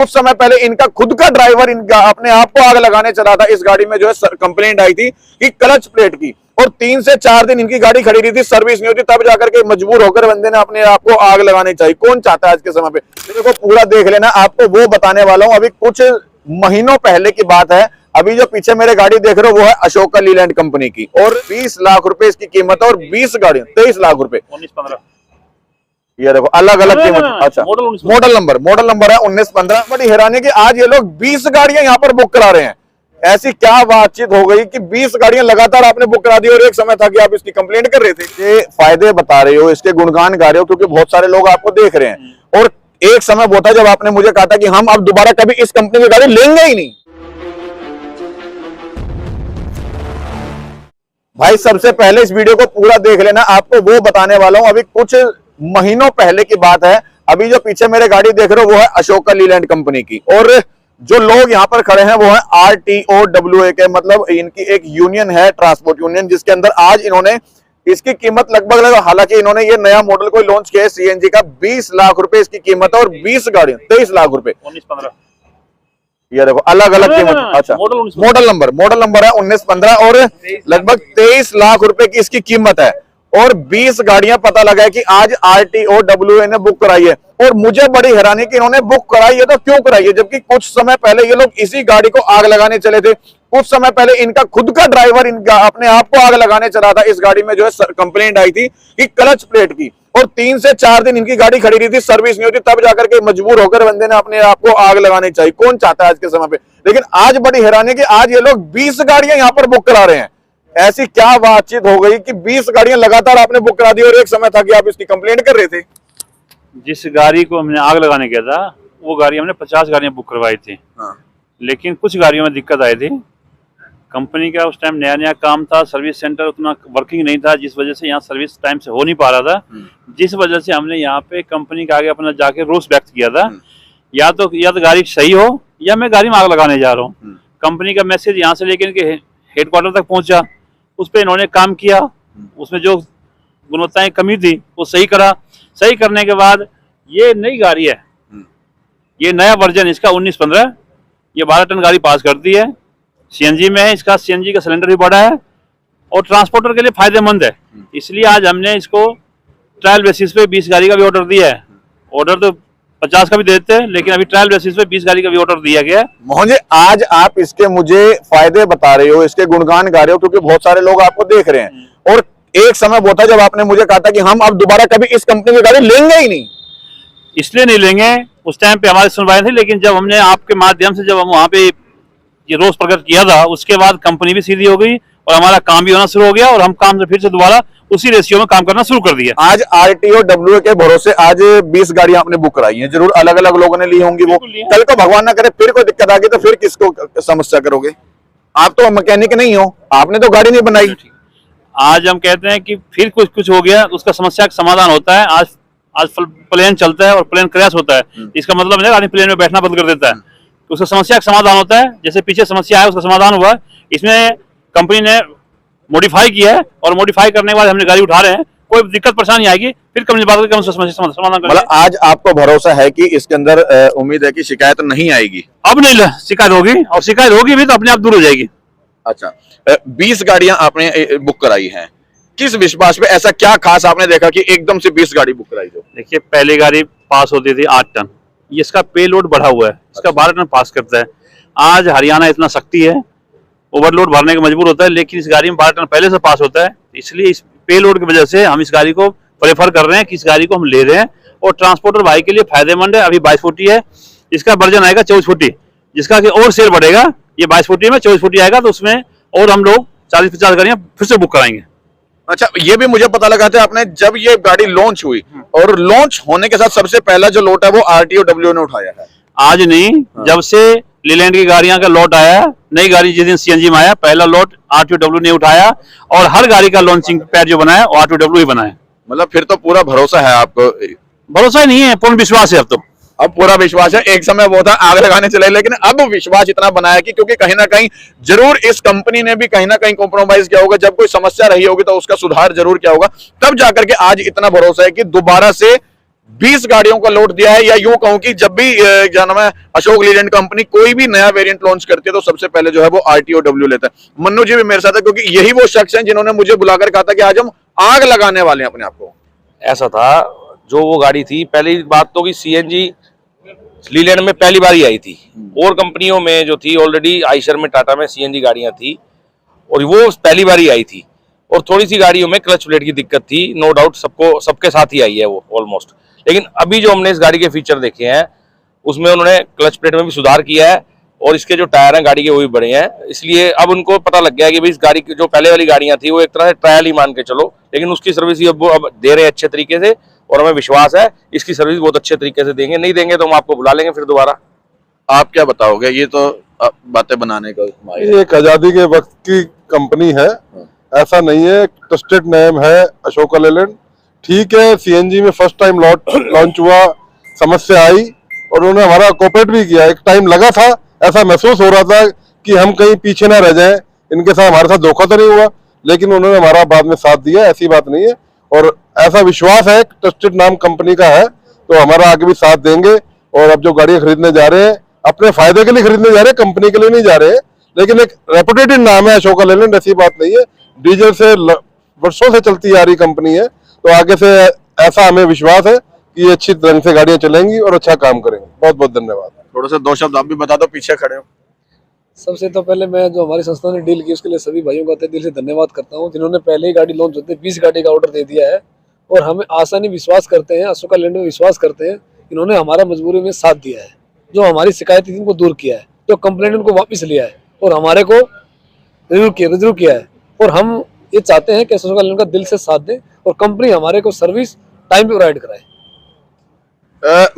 कुछ समय पहले इनका खुद का ड्राइवर इनका अपने आप को आग लगाने चला था। इस गाड़ी में जो है कंप्लेंट आई थी कि क्लच प्लेट की, और 3 से 4 दिन इनकी गाड़ी खड़ी रही थी, सर्विस नहीं होती, तब जाकर के मजबूर होकर बंदे ने अपने आप को आग लगानी चाहिए। कौन चाहता है आज के समय पे? देखो पूरा देख लेना, आपको वो बताने वाला हूं। अभी कुछ महीनों पहले की बात है। अभी जो पीछे मेरे गाड़ी देख रहे हो वो है अशोका लीलैंड कंपनी की, और 20 लाख रुपए इसकी कीमत है, और 20 गाड़ियां 23 लाख रुपए 19-15। ये देखो अलग अलग कीमत। अच्छा, मॉडल नंबर है 19-15। बड़ी हैरानी कि आज ये लोग 20 गाड़ियां यहाँ पर बुक करा रहे हैं। ऐसी क्या बातचीत हो गई कि 20 गाड़ियां लगातार आपने बुक करा दी, और एक समय था कि आप इसकी कंप्लेंट कर रहे थे। ये फायदे बता रहे हो, इसके गुणगान गा रहे हो, क्योंकि बहुत सारे लोग आपको देख रहे हैं। और एक समय वो था जब आपने मुझे कहा था कि हम अब दोबारा कभी इस कंपनी की गाड़ी लेंगे ही नहीं। भाई सबसे पहले इस वीडियो को पूरा देख लेना, आपको वो बताने वाला हूं। अभी कुछ महीनों पहले की बात है। अभी जो पीछे मेरे गाड़ी देख रहे हो वो है अशोका लीलैंड कंपनी की, और जो लोग यहां पर खड़े हैं वो है RTOWA के, मतलब इनकी एक यूनियन है, ट्रांसपोर्ट यूनियन, जिसके अंदर आज इन्होंने इसकी कीमत लगभग, हालांकि इन्होंने ये नया मॉडल को लॉन्च किया है CNG का, 20 लाख रुपए इसकी कीमत है, और 20 गाड़ियां 23 लाख रुपए 19-15। ये देखो अलग अलग कीमत। अच्छा, मॉडल नंबर है 19-15, और लगभग 23 लाख रुपए की इसकी कीमत है, और 20 गाड़ियां पता लगा है कि आज RTOWA ने बुक कराई है। और मुझे बड़ी हैरानी कि इन्होंने बुक कराई है तो क्यों कराई है, जबकि कुछ समय पहले ये लोग इसी गाड़ी को आग लगाने चले थे। कुछ समय पहले इनका खुद का ड्राइवर इनका अपने आप को आग लगाने चला था। इस गाड़ी में जो है कंप्लेंट आई थी कि क्लच प्लेट की, और 3 से 4 दिन इनकी गाड़ी खड़ी रही थी, सर्विस नहीं होती, तब जाकर के मजबूर होकर बंदे ने अपने आप को आग लगानी चाहिए। कौन चाहता है आज के समय पे? लेकिन आज बड़ी हैरानी कि आज ये लोग 20 गाड़ियां यहाँ पर बुक करा रहे हैं। ऐसी क्या बातचीत हो गई कि 20 गाड़ियां लगातार आपने बुक करा दी, और एक समय था कि आप इसकी कंप्लेंट कर रहे थे। जिस गाड़ी को हमने आग लगाने किया था वो गाड़ी हमने 50 गाड़ियां बुक करवाई थी। हाँ। लेकिन कुछ गाड़ियों में दिक्कत आई थी। कंपनी का उस टाइम नया नया काम था, सर्विस सेंटर उतना वर्किंग नहीं था, जिस वजह से यहाँ सर्विस टाइम से हो नहीं पा रहा था, जिस वजह से हमने यहाँ पे कंपनी के आगे अपना जाके रोष व्यक्त किया था, या तो गाड़ी सही हो या मैं गाड़ी में आग लगाने जा रहा हूँ। कंपनी का मैसेज यहाँ से लेकर इनके हेडक्वार्टर तक पहुंचा, उस पर इन्होंने काम किया, उसमें जो गुणवत्ताएं कमी थी वो सही करा। सही करने के बाद ये नई गाड़ी है, ये नया वर्जन इसका 19-15, ये 12 टन गाड़ी पास करती है, CNG में है, इसका CNG का सिलेंडर भी बड़ा है, और ट्रांसपोर्टर के लिए फायदेमंद है। इसलिए आज हमने इसको ट्रायल बेसिस पे 20 गाड़ी का भी ऑर्डर दिया है। ऑर्डर तो 50 का भी देते हैं, लेकिन अभी ट्रायल बेसिस पे 20 गाड़ी का भी ऑर्डर दिया गया है। मोहन जी, आज आप इसके मुझे फायदे बता रहे हो, इसके गुणगान गा रहे हो, क्योंकि बहुत सारे लोग आपको देख रहे हैं। और एक समय वो था जब आपने मुझे कहा था कि हम अब दोबारा कभी इस कंपनी की गाड़ी लेंगे ही नहीं। इसलिए नहीं लेंगे, उस टाइम पे हमारी सुनवाई थी, लेकिन जब हमने आपके माध्यम से जब हम वहाँ पे ये रोष प्रकट किया था, उसके बाद कंपनी भी सीधी हो गई और हमारा काम भी होना शुरू हो गया, और हम काम से फिर से दोबारा उसी रेशियो में काम करना शुरू कर दिया। आज RTOWA के भरोसे आज 20 गाड़ियां आपने बुक कराई हैं, जरूर अलग अलग लोगों ने ली होंगी। वो कल को भगवान ना करे फिर कोई दिक्कत आ गई तो फिर किसको समस्या करोगे? आप तो मैकेनिक नहीं हो, आपने तो गाड़ी नहीं बनाई। आज हम कहते हैं कि फिर कुछ हो गया, उसका समस्या का समाधान होता है। आज प्लेन चलता है और प्लेन क्रैश होता है, इसका मतलब नहीं आदमी प्लेन में बैठना बंद कर देता है, उसका समस्या का समाधान होता है। जैसे पीछे समस्या है उसका समाधान हुआ, इसमें कंपनी ने मॉडिफाई किया है, और मॉडिफाई करने के बाद हमने गाड़ी उठा रहे हैं। कोई दिक्कत परेशानी आएगी फिर कंपनी बात करके हम समस्या समाधान करेंगे। मतलब आज आपको भरोसा है कि इसके अंदर उम्मीद है कि शिकायत नहीं आएगी? अब नहीं शिकायत होगी, और शिकायत होगी भी तो अपने आप दूर हो जाएगी। अच्छा, 20 गाड़ियां आपने बुक कराई हैं, किस विश्वास पे? ऐसा क्या खास आपने देखा कि एकदम से 20 गाड़ी बुक कराई? जो देखिए, पहली गाड़ी पास होती थी 8 टन, इसका पे लोड बढ़ा हुआ है, इसका 12 टन पास करता है। आज हरियाणा इतना सख्ती है, ओवरलोड भरने का मजबूर होता है, लेकिन इस गाड़ी में 12 टन पहले से पास होता है। इसलिए इस पे लोड की वजह से हम इस गाड़ी को प्रेफर कर रहे हैं कि इस गाड़ी को हम ले रहे हैं, और ट्रांसपोर्टर भाई के लिए फायदेमंद है। अभी 22 फुटी है, इसका वर्जन आएगा 24 फुटी, जिसका कि और सेल बढ़ेगा। ये 22 फुटी में 24 फुटी आएगा, तो उसमें और हम लोग 40-50 गाड़ियां फिर से बुक कराएंगे। अच्छा, ये भी मुझे पता लगा था आपने, जब ये गाड़ी लॉन्च हुई और लॉन्च होने के साथ सबसे पहला जो लोट है वो RTOWA ने उठाया है। आज नहीं, जब से लीलैंड की गाड़ियां का लॉट आया, नई गाड़ी जिस दिन CNG में आया, पहला लॉट RTOWA ने उठाया, और हर गाड़ी का लॉन्चिंग पैड जो बनाया वो RTOWA ही बनाया। मतलब फिर तो पूरा भरोसा है आपको? भरोसा ही नहीं है, पूर्ण विश्वास है। अब पूरा विश्वास है। एक समय वो था आग लगाने चले, लेकिन अब विश्वास इतना बना है कि क्योंकि कहीं ना कहीं जरूर इस कंपनी ने भी कहीं ना कहीं कॉम्प्रोमाइज किया होगा। जब कोई समस्या रही होगी तो उसका सुधार जरूर किया होगा, तब जाकर के आज इतना भरोसा है कि दोबारा से 20 गाड़ियों का लोड दिया है। या यूं कहूं कि जब भी क्या नाम है अशोक लीलैंड कंपनी कोई भी नया वेरिएंट लॉन्च करती है तो सबसे पहले जो है वो RTO W लेता है। मन्नू जी भी मेरे साथ है, क्योंकि यही वो शख्स हैं जिन्होंने मुझे बुलाकर कहा था कि आज हम आग लगाने वाले हैं अपने आप को। ऐसा था, जो वो गाड़ी थी, पहली बात तो कि CNG लीलैंड में पहली बार ही आई थी। और कंपनियों में जो थी ऑलरेडी आइशर में, टाटा में CNG गाड़ियां थी और वो पहली बार ही आई थी। और थोड़ी सी गाड़ियों में क्लच प्लेट की दिक्कत थी, नो डाउट, सबके साथ ही आई है वो ऑलमोस्ट। लेकिन अभी जो हमने इस गाड़ी के फीचर देखे हैं उसमें उन्होंने क्लच प्लेट में भी सुधार किया है और इसके जो टायर हैं गाड़ी के वो भी बड़े हैं। इसलिए अब उनको पता लग गया है कि भाई इस गाड़ी की जो पहले वाली गाड़ियां थी वो एक तरह से ट्रायल ही मान के चलो, लेकिन उसकी सर्विस अब दे रहे हैं अच्छे तरीके से और हमें विश्वास है इसकी सर्विस बहुत अच्छे तरीके से देंगे। नहीं देंगे तो हम आपको बुला लेंगे फिर दोबारा। आप क्या बताओगे? ये तो बातें बनाने का ये एक आजादी के वक्त की कंपनी है, ऐसा नहीं है। ट्रस्टेड नेम है अशोका लेलैंड। ठीक है, CNG में फर्स्ट टाइम लॉन्च हुआ, समस्या आई और उन्होंने हमारा कोऑपरेट भी किया। एक टाइम लगा था, ऐसा महसूस हो रहा था कि हम कहीं पीछे ना रह जाएं, इनके साथ हमारे साथ धोखा तो नहीं हुआ, लेकिन उन्होंने हमारा बाद में साथ दिया, ऐसी बात नहीं है। और ऐसा विश्वास है, ट्रस्टेड नाम कंपनी का है तो हमारा आगे भी साथ देंगे। और अब जो गाड़ियां खरीदने जा रहे हैं अपने फायदे के लिए खरीदने जा रहे हैं, कंपनी के लिए नहीं जा रहे हैं। लेकिन एक रेपुटेटेड नाम है अशोका लेलैंड, ऐसी बात नहीं है। डीजल से वर्षों से चलती आ रही कंपनी है, तो आगे से ऐसा हमें विश्वास है कि ये अच्छी ढंग से गाड़ियां चलेंगी और अच्छा काम करेंगे। बहुत बहुत धन्यवाद। थोड़ा सा दो शब्द आप भी बता दो, पीछे खड़े हो। सबसे तो पहले मैं जो हमारी संस्था ने डील की उसके लिए सभी भाइयों का तहे दिल से धन्यवाद करता हूं, जिन्होंने पहले ही गाड़ी लॉन्च होते 20 गाड़ी का ऑर्डर दे दिया है और हमें आसानी विश्वास करते हैं, अशोका लेलैंड में विश्वास करते हैं। इन्होंने हमारा मजबूरी में साथ दिया है, जो हमारी शिकायत थी उनको दूर किया है, जो कंप्लेंट उनको वापस लिया है और हमारे को रिव्यू किया है। और हम ये चाहते हैं कि अशोका लेलैंड का दिल से साथ दें और कंपनी हमारे को सर्विस टाइम पे प्रोवाइड कराए।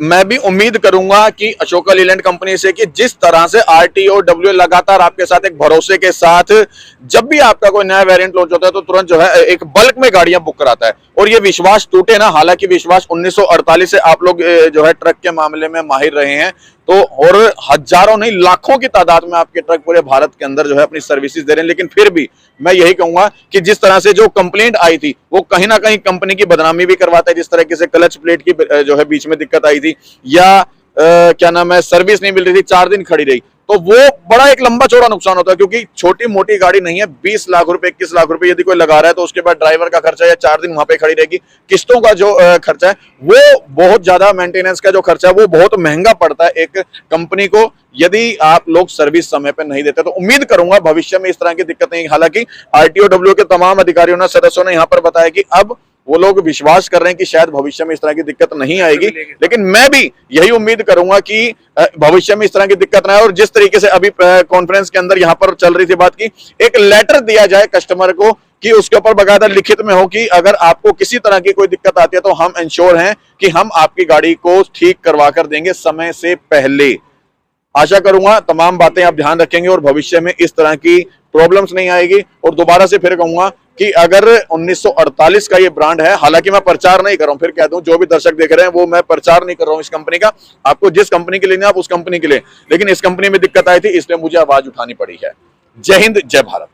मैं भी उम्मीद करूंगा कि अशोका लीलैंड कंपनी से कि जिस तरह से RTO W लगातार आपके साथ एक भरोसे के साथ जब भी आपका कोई नया वेरिएंट लॉन्च होता है तो तुरंत जो है एक बल्क में गाड़ियां बुक कराता है और ये विश्वास टूटे ना। हालांकि विश्वास 1948 से आप लोग जो है ट्रक के मामले में माहिर रहे हैं, तो और हजारों नहीं लाखों की तादाद में आपके ट्रक पूरे भारत के अंदर जो है अपनी सर्विसेज दे रहे हैं। लेकिन फिर भी मैं यही कहूंगा कि जिस तरह से जो कंप्लेंट आई थी वो कहीं ना कहीं कंपनी की बदनामी भी करवाता है। जिस तरह से क्लच प्लेट की जो है बीच में दिक्कत आई थी या क्या नाम है सर्विस नहीं मिल रही थी, 4 दिन खड़ी रही, तो वो बड़ा एक लंबा चौड़ा नुकसान होता है। क्योंकि छोटी मोटी गाड़ी नहीं है, 20 लाख रुपए 21 लाख रुपए यदि कोई लगा रहा है तो उसके बाद ड्राइवर का खर्चा या 4 दिन वहां पे खड़ी रहेगी, किस्तों का जो खर्चा है वो बहुत ज्यादा, मेंटेनेंस का जो खर्चा है वो बहुत महंगा पड़ता है एक कंपनी को यदि आप लोग सर्विस समय पे नहीं देते। तो उम्मीद करूंगा भविष्य में इस तरह की दिक्कत नहीं। हालांकि RTO W के तमाम अधिकारियों ने, सदस्यों ने यहाँ पर बताया कि अब वो लोग विश्वास कर रहे हैं कि शायद भविष्य में इस तरह की दिक्कत नहीं आएगी। लेकिन मैं भी यही उम्मीद करूंगा कि भविष्य में इस तरह की दिक्कत ना आए। और जिस तरीके से अभी कॉन्फ्रेंस के अंदर यहाँ पर चल रही थी बात की, एक लेटर दिया जाए कस्टमर को कि उसके ऊपर बकायदा लिखित में हो कि अगर आपको किसी तरह की कोई दिक्कत आती है तो हम इंश्योर हैं कि हम आपकी गाड़ी को ठीक करवा कर देंगे समय से पहले। आशा करूंगा तमाम बातें आप ध्यान रखेंगे और भविष्य में इस तरह की प्रॉब्लम्स नहीं आएगी। और दोबारा से फिर कहूंगा कि अगर 1948 का ये ब्रांड है, हालांकि मैं प्रचार नहीं कर रहा हूं, फिर कह दूं जो भी दर्शक देख रहे हैं वो मैं प्रचार नहीं कर रहा हूं इस कंपनी का, आपको जिस कंपनी के लिए नहीं आप उस कंपनी के लिए, लेकिन इस कंपनी में दिक्कत आई थी इसलिए मुझे आवाज उठानी पड़ी है। जय हिंद, जय भारत।